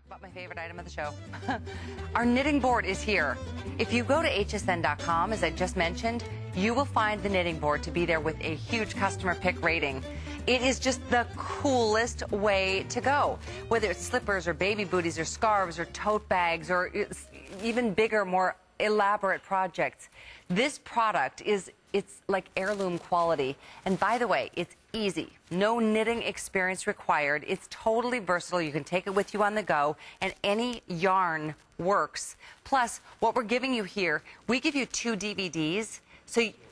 About my favorite item of the show. Our knitting board is here. If you go to hsn.com, as I just mentioned, you will find the knitting board to be there with a huge customer pick rating. It is just the coolest way to go. Whether it's slippers or baby booties or scarves or tote bags or even bigger, more elaborate projects. This product it's like heirloom quality. And by the way, it's easy. No knitting experience required. It's totally versatile. You can take it with you on the go, and any yarn works. Plus, what we're giving you here, we give you 2 DVDs,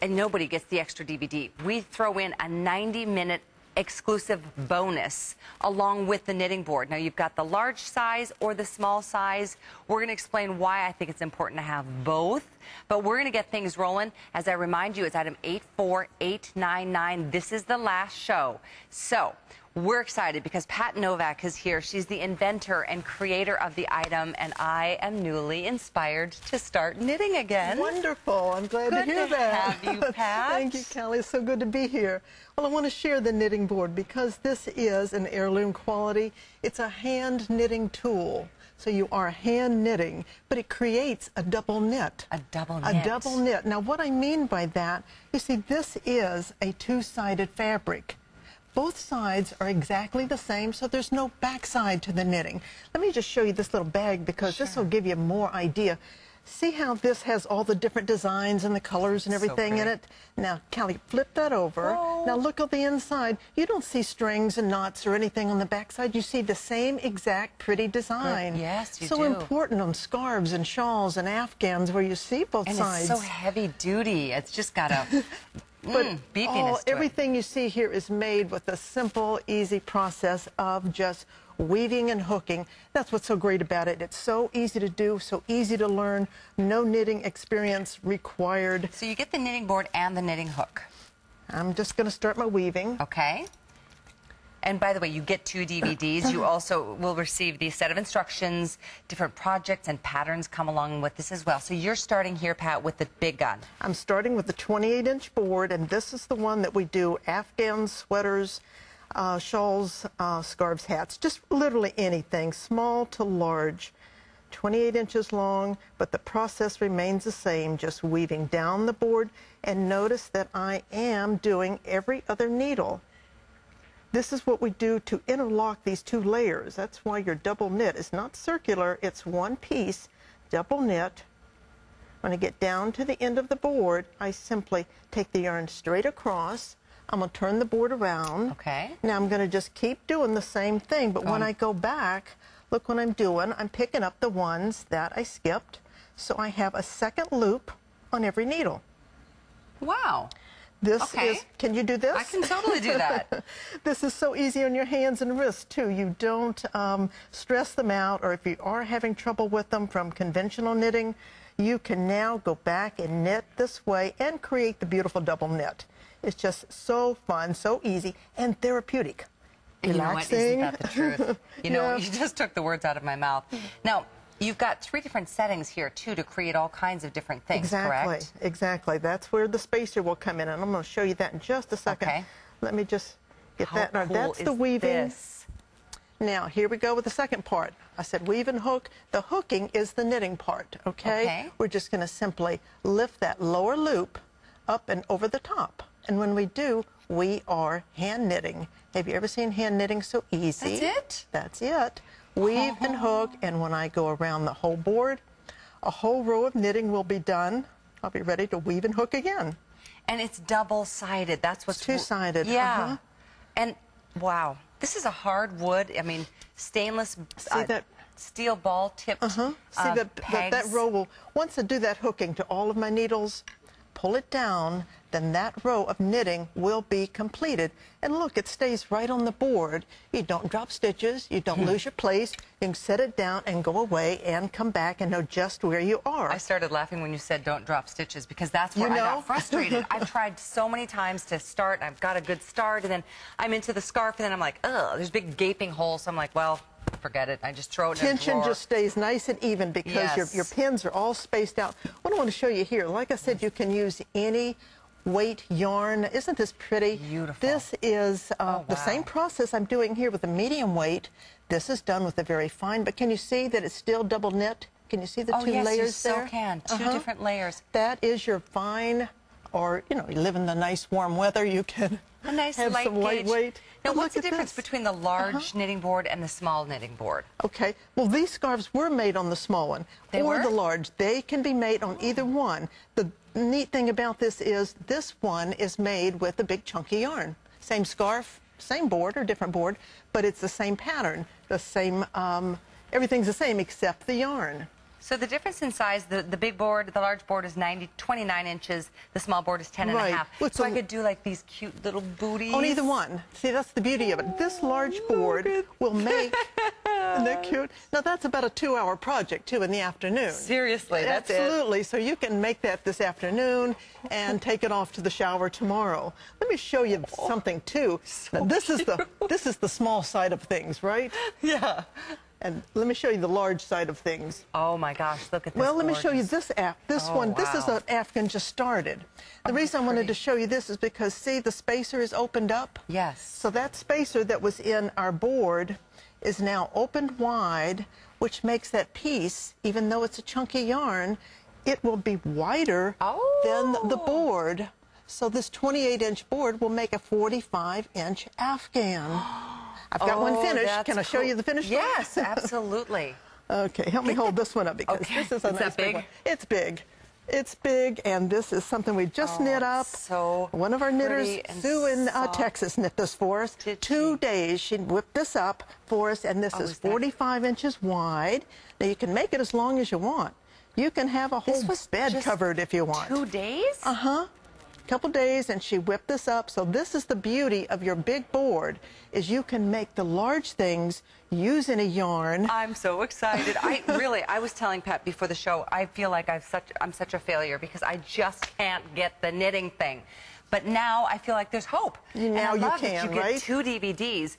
and nobody gets the extra DVD. We throw in a 90-minute exclusive bonus along with the knitting board. Now, you've got the large size or the small size. We're going to explain why I think it's important to have both, but we're going to get things rolling. As I remind you, it's item 84899. This is the last show. So we're excited because Pat Novak is here. She's the inventor and creator of the item, and I am newly inspired to start knitting again. Wonderful. I'm glad to hear that. Good to have you, Pat. Thank you, Kelly. It's so good to be here. Well, I want to share the knitting board because this is an heirloom quality. It's a hand knitting tool. So you are hand knitting, but it creates a double knit. A double knit. A double knit. Now, what I mean by that, you see, this is a 2-sided fabric. Both sides are exactly the same, so there's no backside to the knitting. Let me just show you this little bag because this will give you more idea. See how this has all the different designs and the colors and everything in it? Now, Kelly, flip that over. Whoa. Now, look on the inside. You don't see strings and knots or anything on the backside. You see the same exact pretty design. Good. Yes, you do. So important on scarves and shawls and afghans where you see both sides. And it's so heavy duty. It's just got a... But beefiness to everything you see here is made with a simple, easy process of just weaving and hooking. That's what's so great about it. It's so easy to do, so easy to learn, no knitting experience required. So you get the knitting board and the knitting hook. I'm just going to start my weaving. Okay. And by the way, you get 2 DVDs. You also will receive the set of instructions. Different projects and patterns come along with this as well. So you're starting here, Pat, with the big gun. I'm starting with the 28-inch board, and this is the one that we do afghans, sweaters, shawls, scarves, hats, just literally anything, small to large. 28 inches long, but the process remains the same, just weaving down the board. And notice that I am doing every other needle. This is what we do to interlock these 2 layers. That's why your double knit is not circular. It's one piece, double knit. When I get down to the end of the board, I simply take the yarn straight across. I'm going to turn the board around. Okay. Now I'm going to just keep doing the same thing, but when I go back, look what I'm doing. I'm picking up the ones that I skipped, so I have a second loop on every needle. Wow. This is, can you do this? I can totally do that. This is so easy on your hands and wrists, too. You don't stress them out, or if you are having trouble with them from conventional knitting, you can now go back and knit this way and create the beautiful double knit. It's just so fun, so easy, and therapeutic. Relaxing. You know what, isn't that the truth? You know, you just took the words out of my mouth. Now, you've got 3 different settings here, too, to create all kinds of different things, correct? Exactly. That's where the spacer will come in, and I'm going to show you that in just a second. Okay. Let me just get that. Now, cool that's the is weaving. This? Now, here we go with the second part. I said weave and hook. The hooking is the knitting part, okay? We're just going to simply lift that lower loop up and over the top. And when we do, we are hand knitting. Have you ever seen hand knitting so easy? That's it? That's it. Weave and hook, and when I go around the whole board, a whole row of knitting will be done. I'll be ready to weave and hook again. And it's double-sided. That's what's... 2-sided. Yeah. And, wow, this is a hard wood. I mean, stainless... See that? Steel ball tipped See that row will... Once I do that hooking to all of my needles, pull it down, then that row of knitting will be completed. And look, it stays right on the board. You don't drop stitches, you don't lose your place. You can set it down and go away and come back and know just where you are. I started laughing when you said don't drop stitches because that's where I got frustrated. I've tried so many times to start, I've got a good start, and then I'm into the scarf, and then I'm like, ugh, there's big gaping holes, so I'm like, well, forget it. I just throw it in a drawer. Tension just stays nice and even because your pins are all spaced out. What I want to show you here, like I said, you can use any weight yarn. Isn't this pretty? Beautiful. This is the same process I'm doing here with the medium weight. This is done with a very fine, but can you see that it's still double knit? Can you see the two layers there? Oh, yes, you so can. Two different layers. That is your fine, or, you know, you live in the nice warm weather, you can a nice have some lightweight. Now, what's the difference between the large knitting board and the small knitting board? Okay, well, these scarves were made on the small one or the large. They can be made on either one. The neat thing about this is this one is made with a big chunky yarn. Same scarf, same board or different board, but it's the same pattern, the same, everything's the same except the yarn. So the difference in size, the big board, the large board is 29 inches, the small board is 10 and a half. So I could do like these cute little booties. On either one. See, that's the beauty of it. This large board will make, isn't that cute? Now that's about a 2-hour project too in the afternoon. Seriously, that's Absolutely. So you can make that this afternoon and take it off to the shower tomorrow. Let me show you something too. So now, this is the small side of things, right? Yeah. And let me show you the large side of things. Oh my gosh, look at this. Well, let me show you this one. Wow. This is an Afghan just started. The reason I wanted to show you this is because, see, the spacer is opened up? Yes. So that spacer that was in our board is now opened wide, which makes that piece, even though it's a chunky yarn, it will be wider than the board. So this 28-inch board will make a 45-inch Afghan. I've got one finished. Can I show you the finished one? Yes, absolutely. Okay, help me hold this one up because this is a nice big one. It's big. It's big, and this is something we just knit up. So one of our knitters, Sue in Texas, knit this for us. 2 days, she whipped this up for us, and this is 45 inches wide. Now, you can make it as long as you want. You can have a whole bed covered if you want. 2 days? Uh-huh. Couple days, and she whipped this up. So this is the beauty of your big board, is you can make the large things using a yarn. I'm so excited. I was telling Pat before the show, I feel like I'm such a failure because I just can't get the knitting thing. But now I feel like there's hope. Now you can, right? You get 2 DVDs.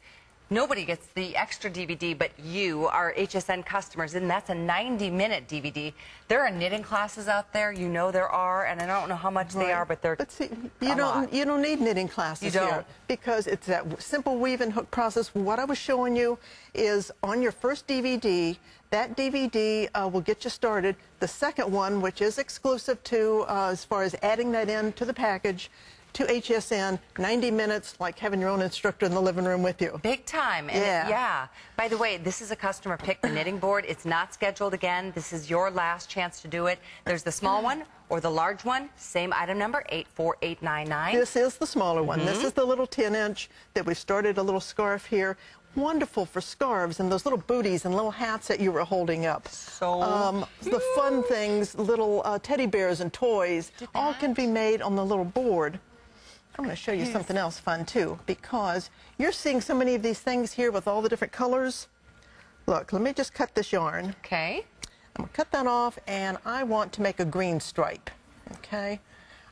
Nobody gets the extra DVD but you, our HSN customers, and that's a 90-minute DVD. There are knitting classes out there, you know there are, and I don't know how much they are, but they're see, you don't need knitting classes here because it's that simple weave and hook process. What I was showing you is on your first DVD. That DVD will get you started. The second one, which is exclusive to, as far as adding that in to the package, to HSN, 90 minutes, like having your own instructor in the living room with you. Big time. And yeah. By the way, this is a customer pick, the knitting board. It's not scheduled again. This is your last chance to do it. There's the small one or the large one. Same item number, 84899. This is the smaller one. This is the little 10-inch that we started a little scarf here. Wonderful for scarves and those little booties and little hats that you were holding up. So the fun things, little teddy bears and toys, all can be made on the little board. I'm going to show you something else fun, too, because you're seeing so many of these things here with all the different colors. Look, let me just cut this yarn. Okay. I'm going to cut that off, and I want to make a green stripe. Okay.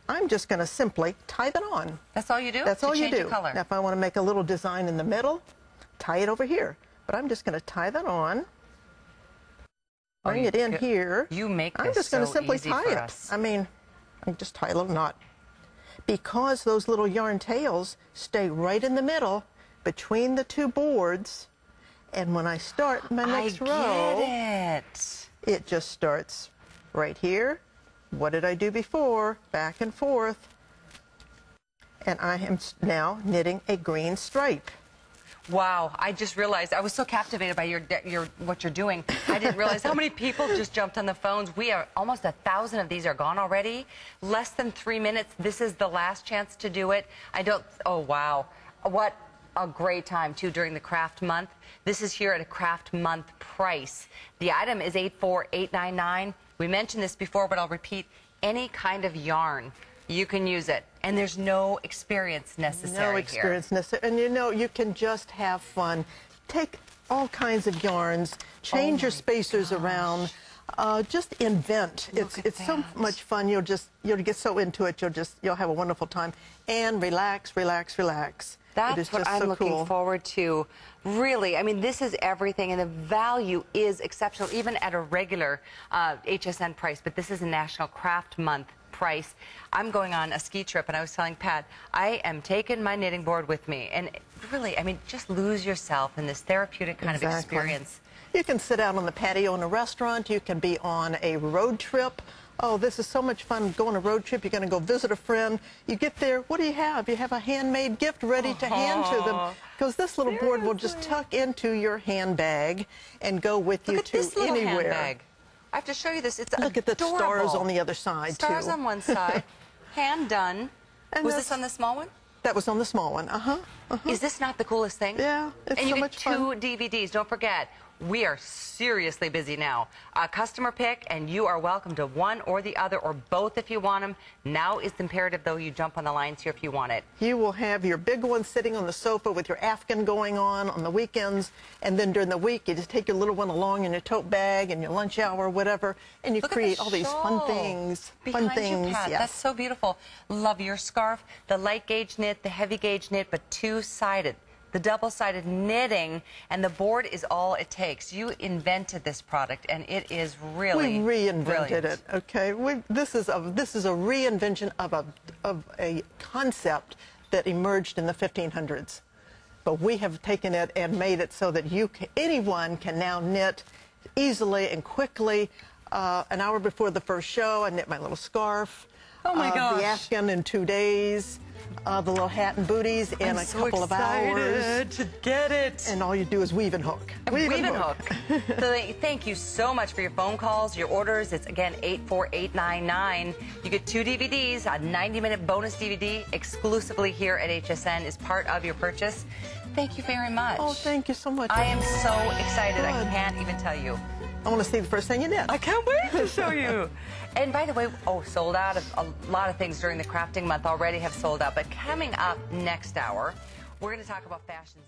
I'm just going to simply tie that on. That's all you do? That's all you do. Color. Now, if I want to make a little design in the middle, tie it over here. But I'm just going to tie that on. Bring it in here. You make this I'm just going to simply easy tie for it. us. I mean, I just tie a little knot. Because those little yarn tails stay right in the middle between the 2 boards, and when I start my next row, it just starts right here. What did I do before? Back and forth. And I am now knitting a green stripe. Wow, I just realized, I was so captivated by what you're doing. I didn't realize how many people just jumped on the phones. We are almost 1,000 of these are gone already. Less than 3 minutes. This is the last chance to do it. Oh wow. What a great time too during the craft month. This is here at a craft month price. The item is 84899. We mentioned this before, but I'll repeat, any kind of yarn. You can use it, and there's no experience necessary. No experience necessary, and you know, you can just have fun. Take all kinds of yarns, change your spacers around, just invent. It's so much fun. You'll get so into it. You'll have a wonderful time and relax, relax, relax. That's what I'm looking forward to. Really, I mean, this is everything, and the value is exceptional, even at a regular HSN price. But this is a National Craft Month price. I'm going on a ski trip, and I was telling Pat, I am taking my knitting board with me. And really, I mean, just lose yourself in this therapeutic kind of experience. You can sit out on the patio in a restaurant. You can be on a road trip. Oh, this is so much fun. Go on a road trip. You're going to go visit a friend. You get there. What do you have? You have a handmade gift ready to hand to them. Because this little board will just tuck into your handbag and go with you to anywhere. Handbag. I have to show you this. It's Look at the stars on the other side, too. Stars on one side. Hand done. And was this on the small one? That was on the small one. Is this not the coolest thing? Yeah, it's so much fun. And you get 2 DVDs. Don't forget, we are seriously busy now. A customer pick, and you are welcome to one or the other, or both if you want them. Now is imperative, though, you jump on the lines here if you want it. You will have your big one sitting on the sofa with your Afghan going on the weekends, and then during the week, you just take your little one along in your tote bag and your lunch hour, whatever, and you create all these fun things. Yes. That's so beautiful. Love your scarf, the light gauge knit, the heavy gauge knit, but two-sided. The double-sided knitting, and the board is all it takes. You invented this product, and it is really We reinvented brilliant. it, okay? This is a reinvention of a concept that emerged in the 1500s. But we have taken it and made it so that anyone can now knit easily and quickly. An hour before the first show, I knit my little scarf. Oh, my gosh. The Afghan in 2 days. The little hat and booties in a couple of hours. To get it. And all you do is weave and hook. Weave and hook. So thank you so much for your phone calls, your orders. It's, again, 84899. You get 2 DVDs, a 90-minute bonus DVD exclusively here at HSN is part of your purchase. Thank you very much. Oh, thank you so much. I am so excited. Good. I can't even tell you. I want to see the first thing you knit. I can't wait to show you. And by the way, sold out of a lot of things during the crafting month already have sold out. But coming up next hour, we're going to talk about fashions.